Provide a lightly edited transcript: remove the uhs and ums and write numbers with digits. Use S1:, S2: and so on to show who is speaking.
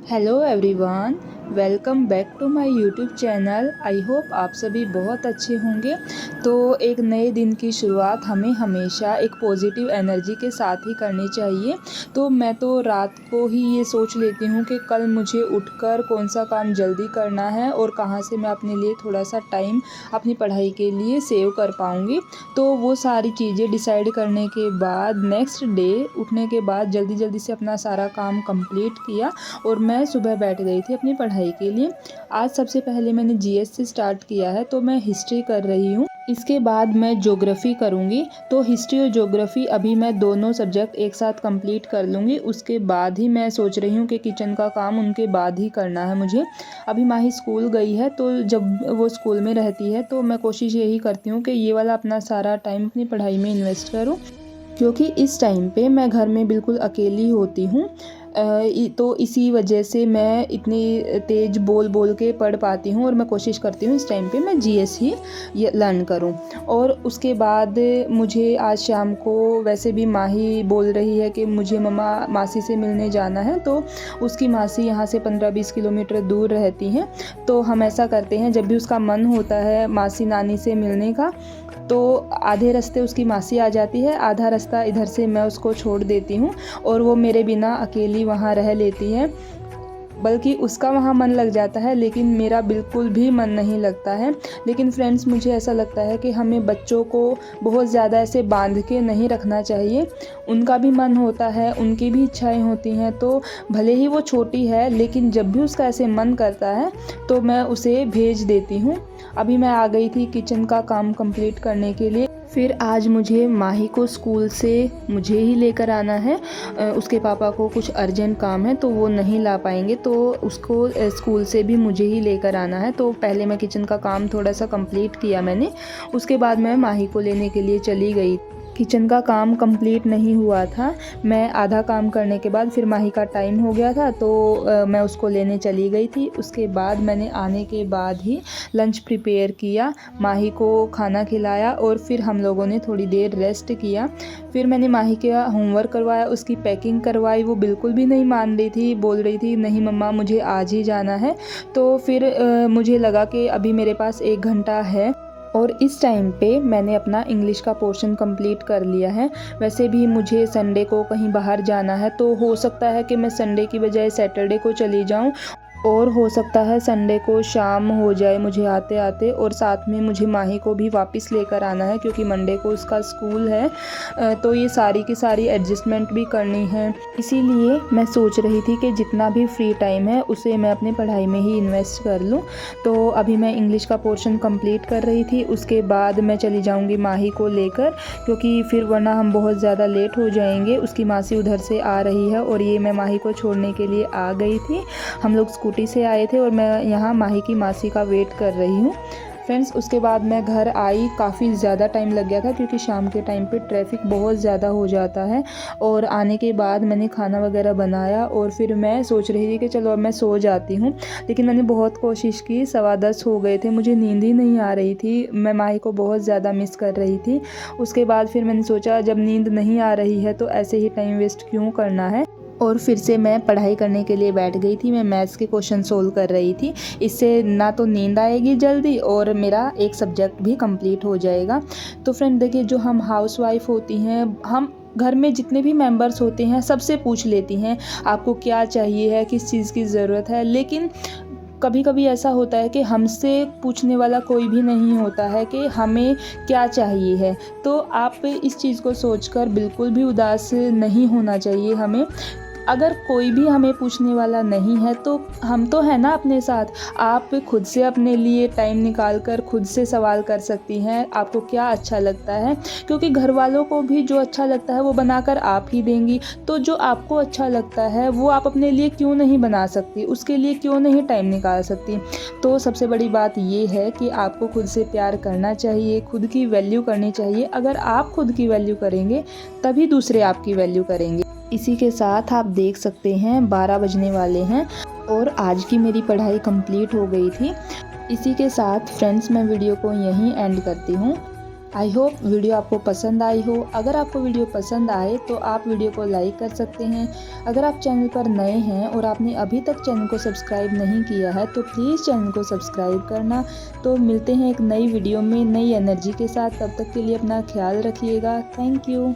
S1: Hello everyone, welcome back to my YouTube channel. I hope आप सभी बहुत अच्छे होंगे। तो एक नए दिन की शुरुआत हमें हमेशा एक पॉजिटिव एनर्जी के साथ ही करनी चाहिए। तो मैं तो रात को ही ये सोच लेती हूँ कि कल मुझे उठकर कौन सा काम जल्दी करना है और कहाँ से मैं अपने लिए थोड़ा सा टाइम अपनी पढ़ाई के लिए सेव कर पाऊँगी। तो वो सारी चीज़ें डिसाइड करने के बाद नेक्स्ट डे उठने के बाद जल्दी जल्दी से अपना सारा काम कंप्लीट किया और मैं सुबह बैठ गई थी अपनी पढ़ाई के लिए। आज सबसे पहले मैंने जीएस से स्टार्ट किया है, तो मैं हिस्ट्री कर रही हूँ। इसके बाद मैं ज्योग्राफ़ी करूँगी। तो हिस्ट्री और ज्योग्राफ़ी अभी मैं दोनों सब्जेक्ट एक साथ कंप्लीट कर लूँगी। उसके बाद ही मैं सोच रही हूँ कि किचन का काम उनके बाद ही करना है मुझे। अभी माही स्कूल गई है, तो जब वो स्कूल में रहती है तो मैं कोशिश यही करती हूँ कि ये वाला अपना सारा टाइम अपनी पढ़ाई में इन्वेस्ट करूँ, क्योंकि इस टाइम पे मैं घर में बिल्कुल अकेली होती हूँ। तो इसी वजह से मैं इतनी तेज़ बोल बोल के पढ़ पाती हूँ और मैं कोशिश करती हूँ इस टाइम पे मैं जीएस ही लर्न करूँ। और उसके बाद मुझे आज शाम को वैसे भी माही बोल रही है कि मुझे मम्मा मासी से मिलने जाना है। तो उसकी मासी यहाँ से 15-20 किलोमीटर दूर रहती हैं। तो हम ऐसा करते हैं, जब भी उसका मन होता है मासी नानी से मिलने का, तो आधे रास्ते उसकी मासी आ जाती है, आधा रास्ता इधर से मैं उसको छोड़ देती हूँ और वो मेरे बिना अकेली वहाँ रह लेती है। बल्कि उसका वहाँ मन लग जाता है, लेकिन मेरा बिल्कुल भी मन नहीं लगता है। लेकिन फ्रेंड्स, मुझे ऐसा लगता है कि हमें बच्चों को बहुत ज़्यादा ऐसे बांध के नहीं रखना चाहिए। उनका भी मन होता है, उनकी भी इच्छाएं होती हैं। तो भले ही वो छोटी है, लेकिन जब भी उसका ऐसे मन करता है तो मैं उसे भेज देती हूँ। अभी मैं आ गई थी किचन का काम कंप्लीट करने के लिए। फिर आज मुझे माही को स्कूल से मुझे ही लेकर आना है। उसके पापा को कुछ अर्जेंट काम है तो वो नहीं ला पाएंगे, तो उसको स्कूल से भी मुझे ही लेकर आना है। तो पहले मैं किचन का काम थोड़ा सा कंप्लीट किया मैंने, उसके बाद मैं माही को लेने के लिए चली गई। किचन का काम कंप्लीट नहीं हुआ था। मैं आधा काम करने के बाद फिर माही का टाइम हो गया था, तो मैं उसको लेने चली गई थी। उसके बाद मैंने आने के बाद ही लंच प्रिपेयर किया, माही को खाना खिलाया और फिर हम लोगों ने थोड़ी देर रेस्ट किया। फिर मैंने माही का होमवर्क करवाया, उसकी पैकिंग करवाई। वो बिल्कुल भी नहीं मान रही थी, बोल रही थी नहीं मम्मा मुझे आज ही जाना है। तो फिर मुझे लगा कि अभी मेरे पास 1 घंटा है और इस टाइम पे मैंने अपना इंग्लिश का पोर्शन कंप्लीट कर लिया है। वैसे भी मुझे संडे को कहीं बाहर जाना है, तो हो सकता है कि मैं संडे की बजाय सैटरडे को चली जाऊं और हो सकता है संडे को शाम हो जाए मुझे आते आते। और साथ में मुझे माही को भी वापस लेकर आना है, क्योंकि मंडे को उसका स्कूल है। तो ये सारी की सारी एडजस्टमेंट भी करनी है। इसीलिए मैं सोच रही थी कि जितना भी फ्री टाइम है उसे मैं अपनी पढ़ाई में ही इन्वेस्ट कर लूँ। तो अभी मैं इंग्लिश का पोर्शन कंप्लीट कर रही थी, उसके बाद मैं चली जाऊँगी माही को लेकर, क्योंकि फिर वरना हम बहुत ज़्यादा लेट हो जाएंगे। उसकी मासी उधर से आ रही है और ये मैं माही को छोड़ने के लिए आ गई थी। हम लोग स्कूटी से आए थे और मैं यहाँ माही की मासी का वेट कर रही हूँ। फ्रेंड्स, उसके बाद मैं घर आई, काफ़ी ज़्यादा टाइम लग गया था, क्योंकि शाम के टाइम पे ट्रैफिक बहुत ज़्यादा हो जाता है। और आने के बाद मैंने खाना वगैरह बनाया और फिर मैं सोच रही थी कि चलो अब मैं सो जाती हूँ। लेकिन मैंने बहुत कोशिश की, 10:15 हो गए थे, मुझे नींद ही नहीं आ रही थी। मैं माही को बहुत ज़्यादा मिस कर रही थी। उसके बाद फिर मैंने सोचा जब नींद नहीं आ रही है तो ऐसे ही टाइम वेस्ट क्यों करना है, और फिर से मैं पढ़ाई करने के लिए बैठ गई थी। मैं मैथ्स के क्वेश्चन सोल्व कर रही थी। इससे ना तो नींद आएगी जल्दी और मेरा एक सब्जेक्ट भी कंप्लीट हो जाएगा। तो फ्रेंड देखिए, जो हम हाउसवाइफ होती हैं, हम घर में जितने भी मेंबर्स होते हैं सबसे पूछ लेती हैं आपको क्या चाहिए है, किस चीज़ की ज़रूरत है। लेकिन कभी कभी ऐसा होता है कि हमसे पूछने वाला कोई भी नहीं होता है कि हमें क्या चाहिए है। तो आप इस चीज़ को सोचकर बिल्कुल भी उदास नहीं होना चाहिए हमें। अगर कोई भी हमें पूछने वाला नहीं है तो हम तो है ना अपने साथ। आप खुद से अपने लिए टाइम निकाल कर खुद से सवाल कर सकती हैं आपको क्या अच्छा लगता है, क्योंकि घर वालों को भी जो अच्छा लगता है वो बनाकर आप ही देंगी। तो जो आपको अच्छा लगता है वो आप अपने लिए क्यों नहीं बना सकती, उसके लिए क्यों नहीं टाइम निकाल सकती। तो सबसे बड़ी बात ये है कि आपको खुद से प्यार करना चाहिए, खुद की वैल्यू करनी चाहिए। अगर आप खुद की वैल्यू करेंगे तभी दूसरे आपकी वैल्यू करेंगे। इसी के साथ आप देख सकते हैं 12 बजने वाले हैं और आज की मेरी पढ़ाई कंप्लीट हो गई थी। इसी के साथ फ्रेंड्स, मैं वीडियो को यहीं एंड करती हूँ। आई होप वीडियो आपको पसंद आई हो। अगर आपको वीडियो पसंद आए तो आप वीडियो को लाइक कर सकते हैं। अगर आप चैनल पर नए हैं और आपने अभी तक चैनल को सब्सक्राइब नहीं किया है तो प्लीज़ चैनल को सब्सक्राइब करना। तो मिलते हैं एक नई वीडियो में नई एनर्जी के साथ। तब तक के लिए अपना ख्याल रखिएगा। Thank you.